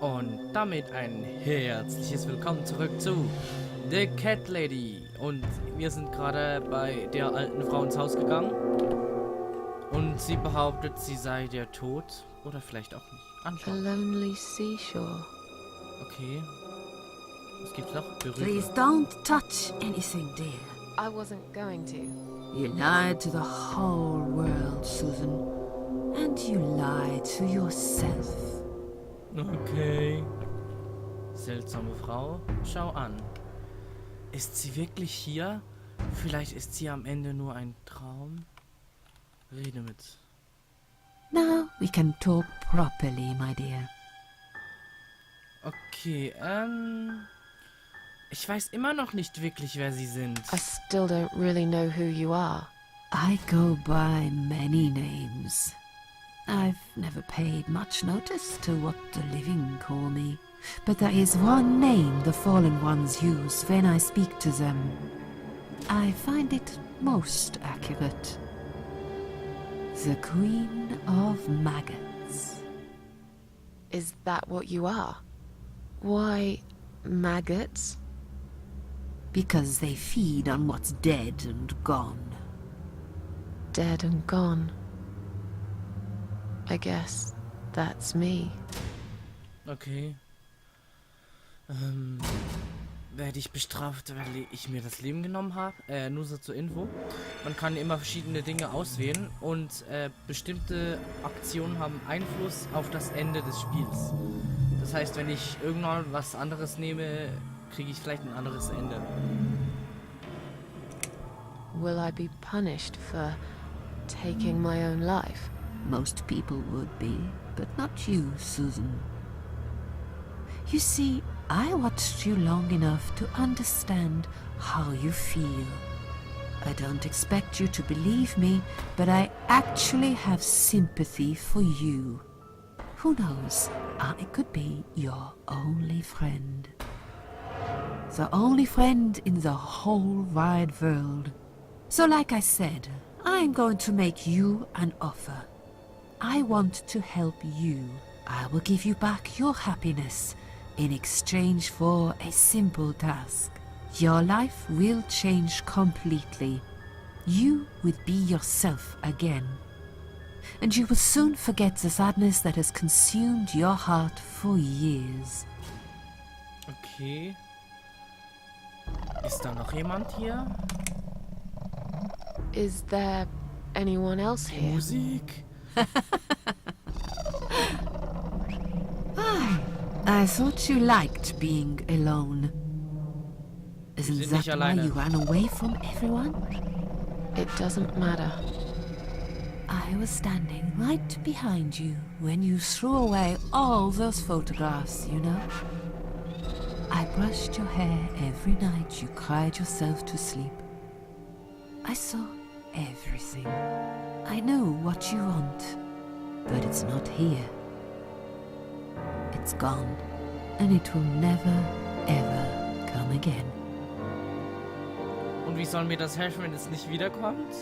Und damit ein herzliches Willkommen zurück zu The Cat Lady. Und wir sind gerade bei der alten Frau ins Haus gegangen. Und sie behauptet, sie sei der Tod. Oder vielleicht auch nicht. A Anschauen. lonely seashore. Okay. Was gibt's noch? Please Berühre. don't touch anything, dear. I wasn't going to. You lied to the whole world, Susan. And you lied to yourself. Okay. Seltsame Frau. Schau an. Ist sie wirklich hier? Vielleicht ist sie am Ende nur ein Traum? Rede mit. Now we can talk properly, my dear. Okay, ich weiß immer noch nicht wirklich, wer sie sind. I still don't really know who you are. I go by many names. I've never paid much notice to what the living call me. But there is one name the fallen ones use when I speak to them. I find it most accurate. The Queen of Maggots. Is that what you are? Why, maggots? Because they feed on what's dead and gone. Dead and gone. I guess that's me. Okay. Werde ich bestraft, weil ich mir das Leben genommen habe? Nur so zur Info. Man kann immer verschiedene Dinge auswählen und bestimmte Aktionen haben Einfluss auf das Ende des Spiels. Das heißt, wenn ich irgendwann was anderes nehme, kriege ich vielleicht ein anderes Ende. Will I be punished for taking my own life? Most people would be, but not you, Susan. You see, I watched you long enough to understand how you feel. I don't expect you to believe me, but I actually have sympathy for you. Who knows, I could be your only friend. The only friend in the whole wide world. So like I said, I'm going to make you an offer. I want to help you. I will give you back your happiness in exchange for a simple task. Your life will change completely. You will be yourself again. And you will soon forget the sadness that has consumed your heart for years. Okay. Ist da noch jemand hier? Is there anyone else here? Musik? I thought you liked being alone. Isn't Sind that nicht why alleine. you ran away from everyone? It doesn't matter. I was standing right behind you when you threw away all those photographs, you know? I brushed your hair every night you cried yourself to sleep. I saw everything. I know what you want, but it's not here. It's gone, and it will never, ever come again. Und wie soll mir das helfen, wenn es nicht wiederkommt?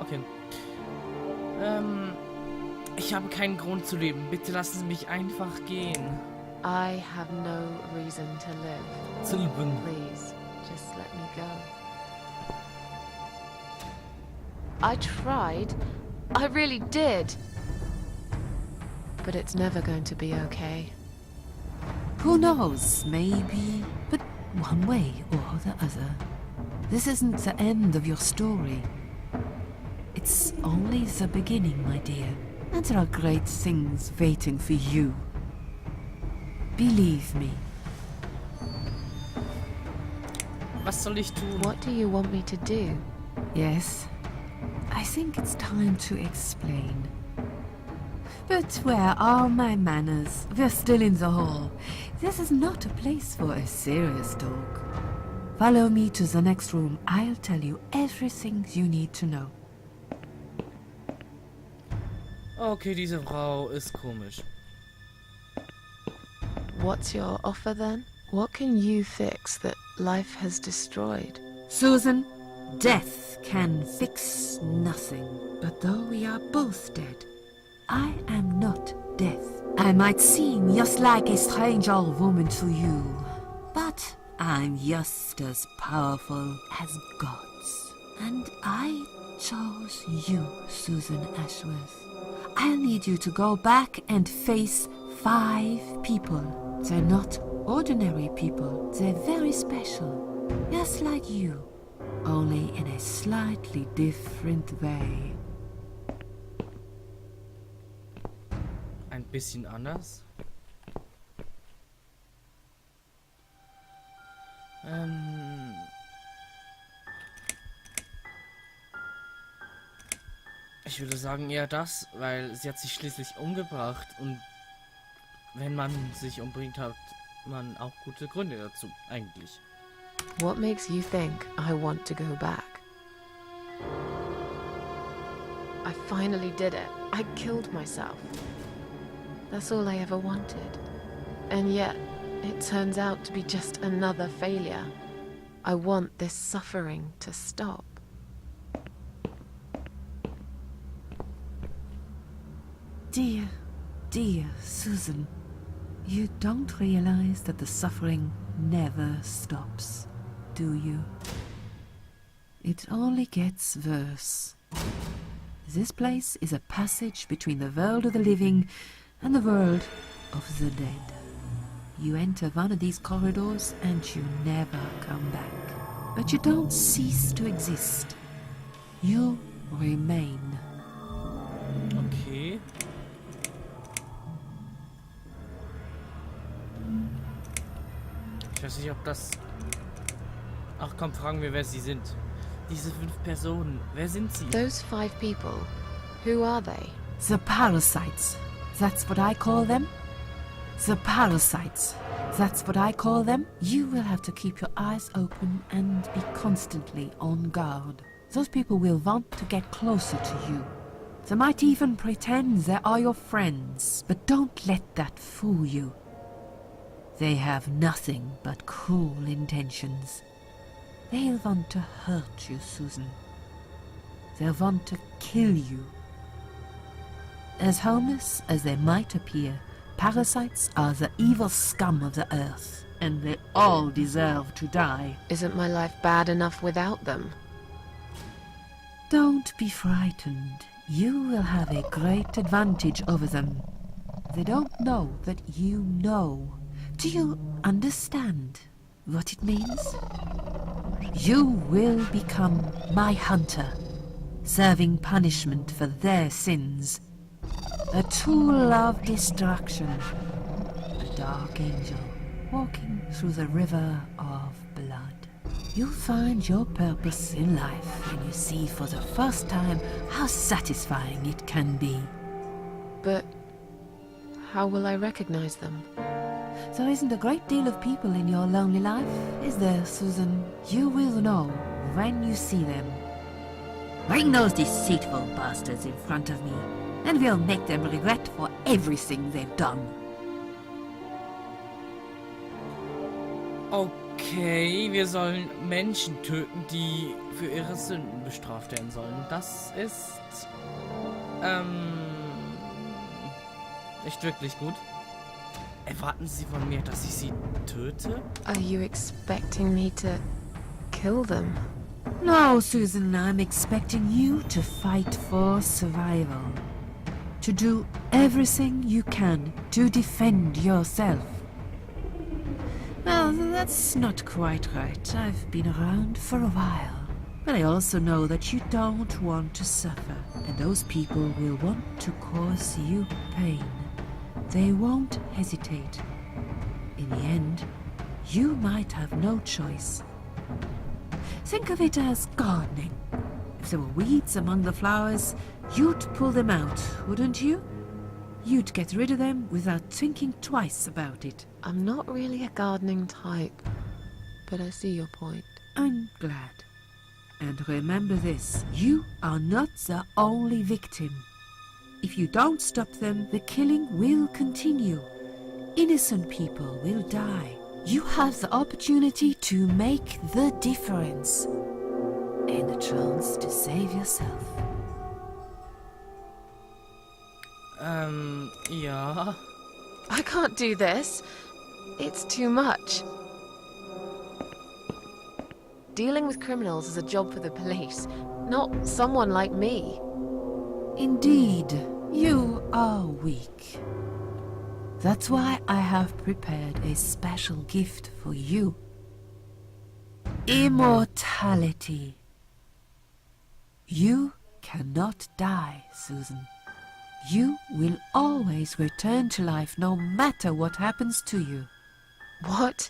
Okay. Ich habe keinen Grund zu leben. Bitte lassen Sie mich einfach gehen. I have no reason to live. Zu leben. Please, just let me go. I tried. I really did. But it's never going to be okay. Who knows, maybe, but one way or the other. This isn't the end of your story. It's only the beginning, my dear, and there are great things waiting for you. Believe me. Was soll ich tun? What do you want me to do? Yes, I think it's time to explain. But where are my manners? We're still in the hall. This is not a place for a serious talk. Follow me to the next room. I'll tell you everything you need to know. Okay, diese Frau ist komisch. What's your offer then? What can you fix that life has destroyed? Susan, death can fix nothing. But though we are both dead, I am not death. I might seem just like a strange old woman to you, but I'm just as powerful as gods. And I chose you, Susan Ashworth. I'll need you to go back and face 5 people. They're not ordinary people. They're very special. Just like you, only in a slightly different way. Ein bisschen anders. Ich würde sagen eher das, weil sie hat sich schließlich umgebracht und wenn man sich umbringt, hat man auch gute Gründe dazu, eigentlich. What makes you think I want to go back? I finally did it. I killed myself. That's all I ever wanted. And yet, it turns out to be just another failure. I want this suffering to stop. Dear, dear Susan, you don't realize that the suffering never stops, do you? It only gets worse. This place is a passage between the world of the living and the world of the dead. You enter one of these corridors and you never come back. But you don't cease to exist. You remain. Okay. Ich weiß nicht, ob das... Ach komm, fragen wir, wer sie sind. Diese 5 Personen, wer sind sie? Those 5 people, who are they? The parasites. That's what I call them. The parasites. That's what I call them. You will have to keep your eyes open and be constantly on guard. Those people will want to get closer to you. They might even pretend they are your friends, but don't let that fool you. They have nothing but cruel intentions. They'll want to hurt you, Susan. They'll want to kill you. As harmless as they might appear, parasites are the evil scum of the earth, and they all deserve to die. Isn't my life bad enough without them? Don't be frightened. You will have a great advantage over them. They don't know that you know. Do you understand what it means? You will become my hunter, serving punishment for their sins. A tool of destruction. A dark angel walking through the river of blood. You'll find your purpose in life when you see for the first time how satisfying it can be. But how will I recognize them? There isn't a great deal of people in your lonely life, is there, Susan? You will know when you see them. Bring those deceitful bastards in front of me, and we'll make them regret for everything they've done. Okay, wir sollen Menschen töten, die für ihre Sünden bestraft werden sollen. Das ist nicht wirklich gut. Erwarten Sie von mir, dass ich sie töte? Are you expecting me to kill them? No, Susan, I'm expecting you to fight for survival. To do everything you can to defend yourself. Well, that's not quite right. I've been around for a while. But I also know that you don't want to suffer. And those people will want to cause you pain. They won't hesitate. In the end, you might have no choice. Think of it as gardening. If there were weeds among the flowers, you'd pull them out, wouldn't you? You'd get rid of them without thinking twice about it. I'm not really a gardening type, but I see your point. I'm glad. And remember this, you are not the only victim. If you don't stop them, the killing will continue. Innocent people will die. You have the opportunity to make the difference. And the chance to save yourself. Ja. I can't do this. It's too much. Dealing with criminals is a job for the police, not someone like me. Indeed, you are weak. That's why I have prepared a special gift for you. Immortality. You cannot die, Susan. You will always return to life no matter what happens to you. What?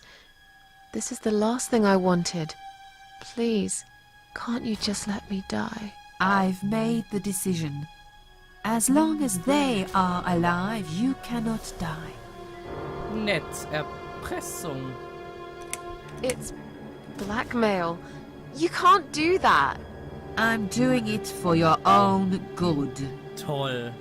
This is the last thing I wanted. Please, can't you just let me die? I've made the decision. As long as they are alive, you cannot die. Nett. Erpressung. It's blackmail. You can't do that. I'm doing it for your own good. Toll.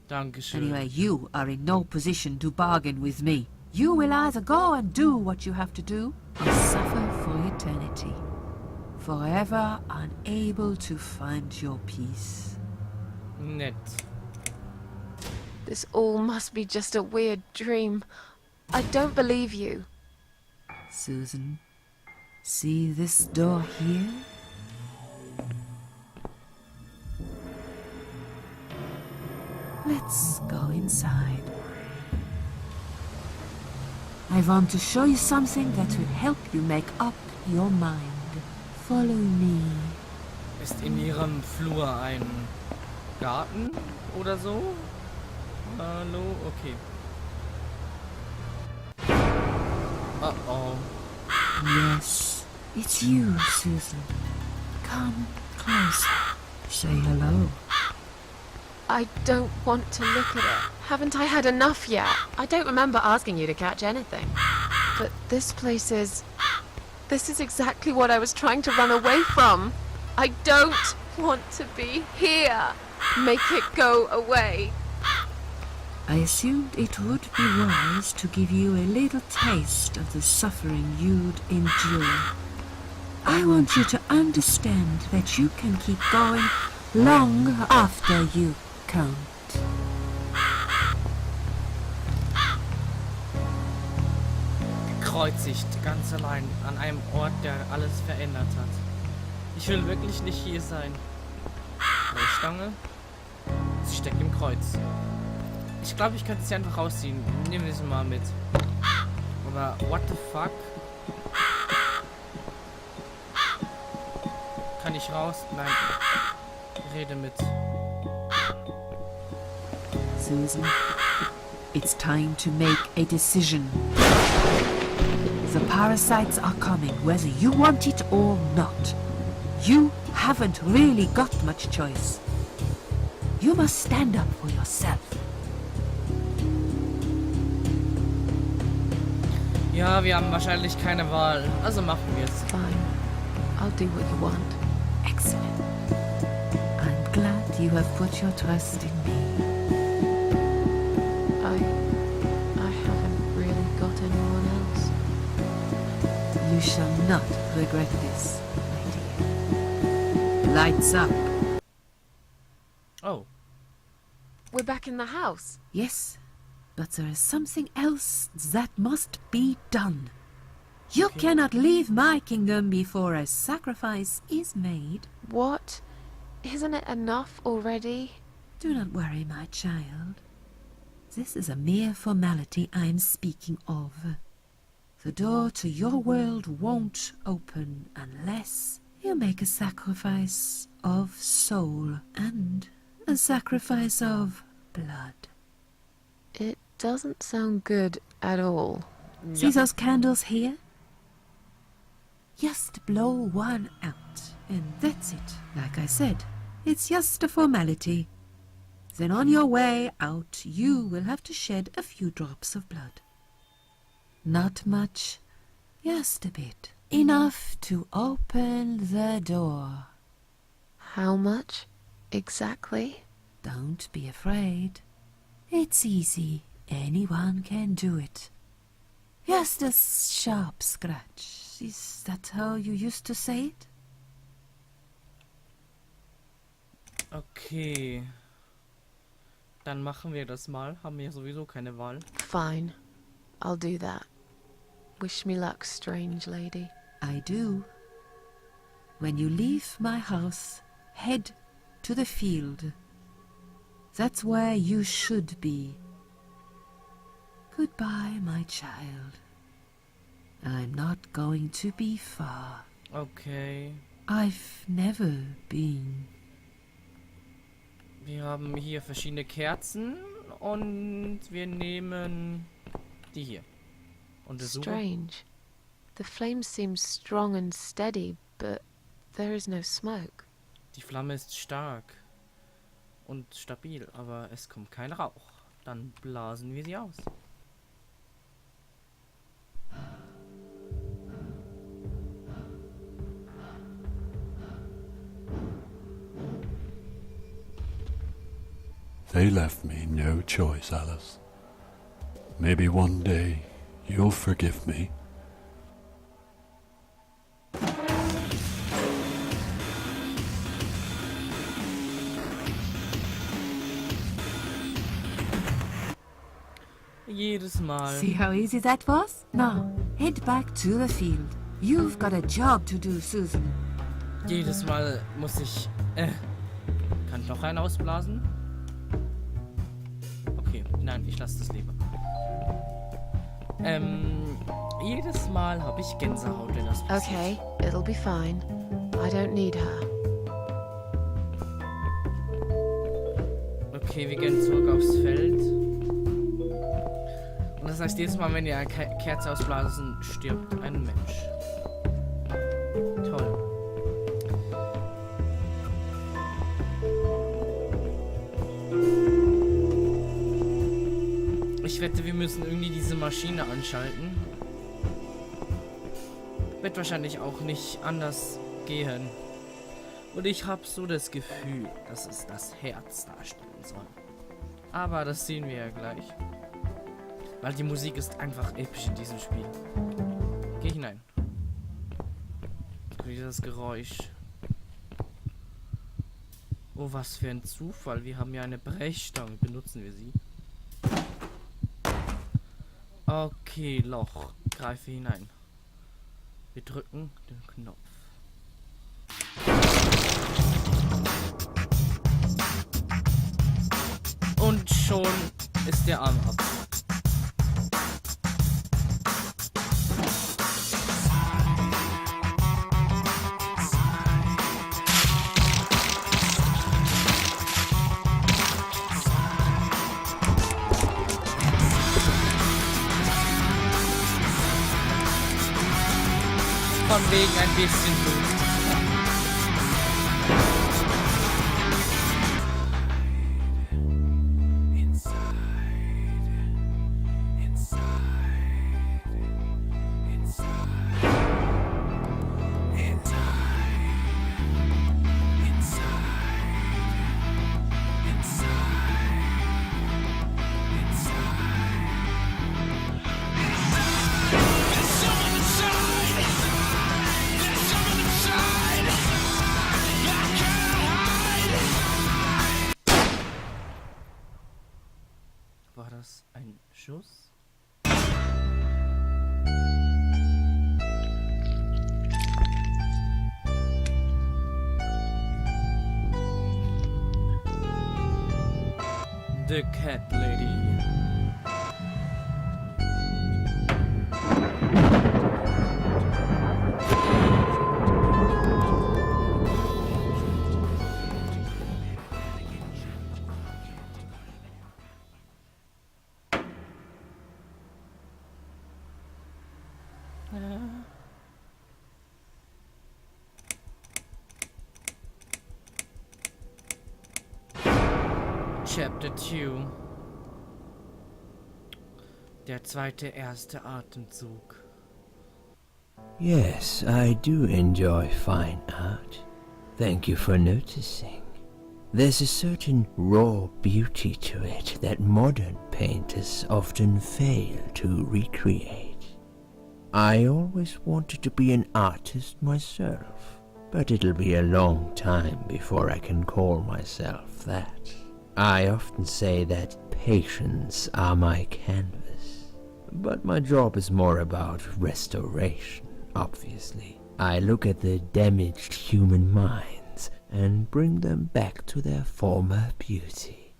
Dankeschön. Anyway, you are in no position to bargain with me. You will either go and do what you have to do, or suffer for eternity. Forever unable to find your peace. Nett. This all must be just a weird dream. I don't believe you. Susan, see this door here? Let's go inside. I want to show you something that will help you make up your mind. Follow me. Ist in ihrem Flur ein Garten oder so? Hallo? Okay. Oh. Yes, it's you, Susan. Come closer. Say hello. I don't want to look at it. Haven't I had enough yet? I don't remember asking you to catch anything. But this place is... This is exactly what I was trying to run away from. I don't want to be here. Make it go away. I assumed it would be wise to give you a little taste of the suffering you'd endure. I want you to understand that you can keep going long after you can't. Gekreuzigt, ganz allein, an einem Ort, der alles verändert hat. Ich will wirklich nicht hier sein. Stange. Sie steckt im Kreuz. Ich glaube, ich könnte sie einfach rausziehen. Nehmen wir sie mal mit. Aber what the fuck? Kann ich raus? Nein. Rede mit. Susan, it's time to make a decision. The parasites are coming, whether you want it or not. You haven't really got much choice. You must stand up for yourself. Ja, wir haben wahrscheinlich keine Wahl. Also machen wir es. Fine. I'll do what you want. Excellent. I'm glad you have put your trust in me. I haven't really got anyone else. You shall not regret this, my dear. Lights up. Oh. We're back in the house. Yes, but there is something else that must be done. You cannot leave my kingdom before a sacrifice is made. What? Isn't it enough already? Do not worry, my child. This is a mere formality I am speaking of. The door to your world won't open unless you make a sacrifice of soul and a sacrifice of blood. It doesn't sound good at all. See those candles here? Just blow one out, and that's it. Like I said, it's just a formality. Then on your way out, you will have to shed a few drops of blood. Not much, just a bit. Enough to open the door. How much exactly? Don't be afraid. It's easy. Anyone can do it. Just a sharp scratch. Is that how you used to say it? Okay. Dann machen wir das mal. Haben wir sowieso keine Wahl. Fine. I'll do that. Wish me luck, strange lady. I do. When you leave my house, head to the field. That's where you should be. Goodbye, my child. I'm not going to be far. Okay. I've never been. Wir haben hier verschiedene Kerzen und wir nehmen die hier. Untersuchen. Strange. The flame seems strong and steady, but there is no smoke. Die Flamme ist stark und stabil, aber es kommt kein Rauch. Dann blasen wir sie aus. They left me no choice, Alice. Maybe one day you'll forgive me. Jedes Mal. See how easy that was? Now, head back to the field. You've got a job to do, Susan. Jedes Mal muss ich... Kann ich noch einen ausblasen? Okay, nein, ich lasse das lieber. Jedes Mal habe ich Gänsehaut, wenn das passiert. Okay, it'll be fine. I don't need her. Okay, wir gehen zurück aufs Feld. Und das heißt, jedes Mal, wenn ihr eine Kerze ausblasen, stirbt ein Mensch. Toll. Ich wette, wir müssen irgendwie diese Maschine anschalten. Wird wahrscheinlich auch nicht anders gehen. Und ich habe so das Gefühl, dass es das Herz darstellen soll. Aber das sehen wir ja gleich. Weil die Musik ist einfach episch in diesem Spiel. Geh hinein. Wieder das Geräusch. Oh, was für ein Zufall. Wir haben ja eine Brechstange. Benutzen wir sie. Okay, Loch. Greife hinein. Wir drücken den Knopf. Und schon ist der Arm ab. Von wegen ein bisschen Blut. War das ein Schuss? The Cat Lady. Chapter 2. Der erste Atemzug. Yes, I do enjoy fine art. Thank you for noticing. There's a certain raw beauty to it that modern painters often fail to recreate. I always wanted to be an artist myself, but it'll be a long time before I can call myself that. I often say that patients are my canvas, but my job is more about restoration, obviously. I look at the damaged human minds and bring them back to their former beauty.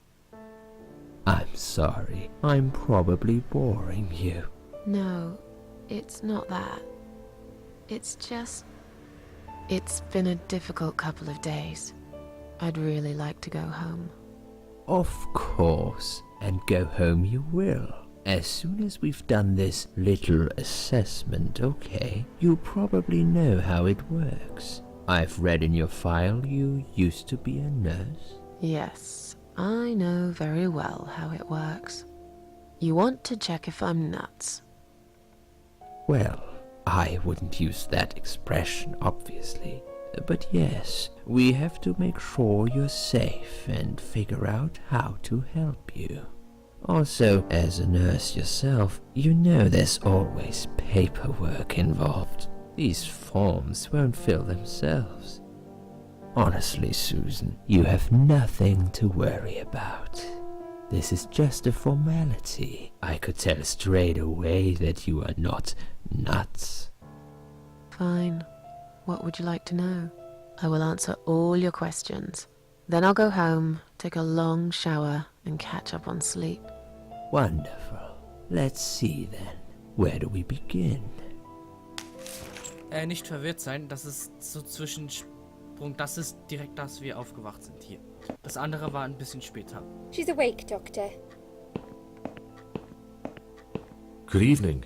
I'm sorry, I'm probably boring you. No, it's not that. It's just... It's been a difficult couple of days. I'd really like to go home. Of course, and go home you will. As soon as we've done this little assessment, okay? You probably know how it works. I've read in your file you used to be a nurse. Yes, I know very well how it works. You want to check if I'm nuts. Well, I wouldn't use that expression, obviously. But yes, we have to make sure you're safe and figure out how to help you. Also, as a nurse yourself, you know there's always paperwork involved. These forms won't fill themselves. Honestly, Susan, you have nothing to worry about. This is just a formality. I could tell straight away that you are not nuts. Fine. What would you like to know? I will answer all your questions. Then I'll go home, take a long shower, and catch up on sleep. Wonderful. Let's see then. Where do we begin? Nicht verwirrt sein, das ist so Zwischensprung. Das ist direkt, dass wir aufgewacht sind hier. Das andere war ein bisschen später. She's awake, Doctor. Good evening.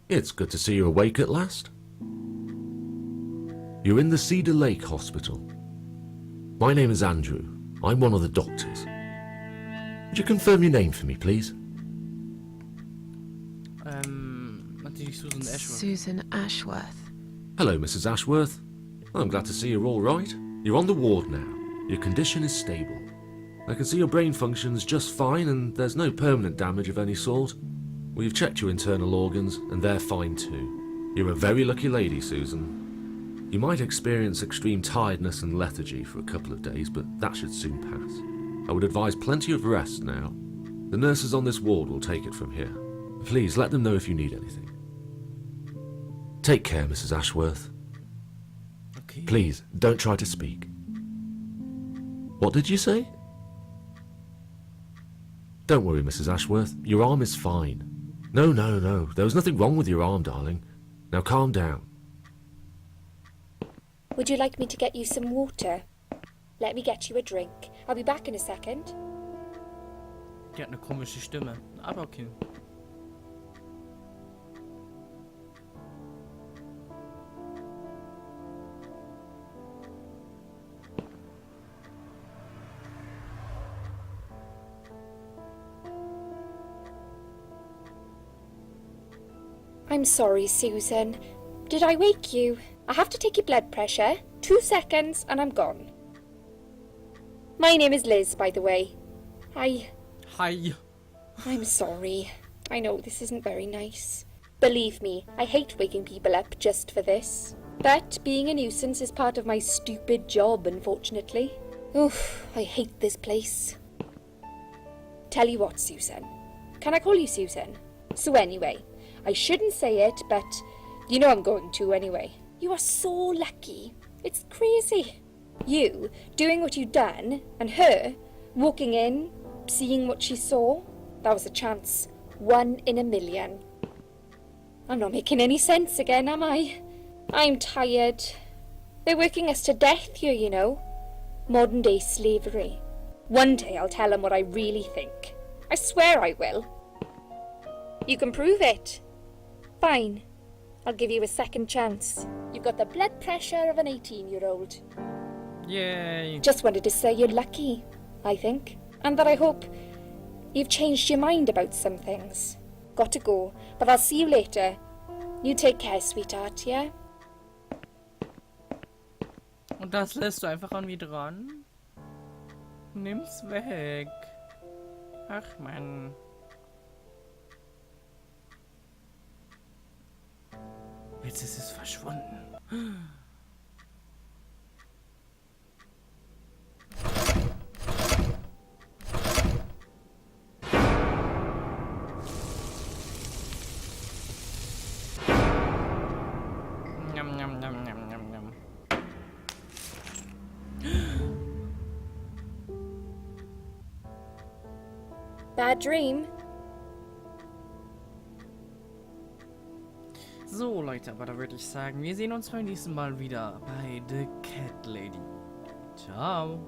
It's good to see you awake at last. You're in the Cedar Lake Hospital. My name is Andrew. I'm one of the doctors. Would you confirm your name for me, please? Natürlich Susan Ashworth. Susan Ashworth. Hello, Mrs. Ashworth. I'm glad to see you're all right. You're on the ward now. Your condition is stable. I can see your brain functions just fine and there's no permanent damage of any sort. We've checked your internal organs and they're fine too. You're a very lucky lady, Susan. You might experience extreme tiredness and lethargy for a couple of days, but that should soon pass. I would advise plenty of rest now. The nurses on this ward will take it from here. Please let them know if you need anything. Take care, Mrs. Ashworth. Okay. Please, don't try to speak. What did you say? Don't worry, Mrs. Ashworth. Your arm is fine. No. There was nothing wrong with your arm, darling. Now calm down. Would you like me to get you some water? Let me get you a drink. I'll be back in a second. Die hat eine komische Stimme, aber okay. I'm sorry, Susan. Did I wake you? I have to take your blood pressure. 2 seconds and I'm gone. My name is Liz, by the way. Hi. I'm sorry. I know this isn't very nice. Believe me, I hate waking people up just for this. But being a nuisance is part of my stupid job, unfortunately. Oof, I hate this place. Tell you what, Susan. Can I call you Susan? So anyway, I shouldn't say it, but you know I'm going to anyway. You are so lucky. It's crazy. You doing what you've done, and her walking in, seeing what she saw. That was a chance. 1 in a million. I'm not making any sense again, am I? I'm tired. They're working us to death here, you know. Modern day slavery. One day I'll tell them what I really think. I swear I will. You can prove it. Fine. I'll give you a second chance. You've got the blood pressure of an 18-year-old. Yay. Just wanted to say you're lucky, I think. And that I hope you've changed your mind about some things. Got to go, but I'll see you later. You take care, sweetheart, yeah? Und das lässt du einfach an mich dran? Nimm's weg. Ach Mann. Jetzt ist es verschwunden. Bad dream. So, Leute, aber da würde ich sagen, wir sehen uns beim nächsten Mal wieder bei The Cat Lady. Ciao.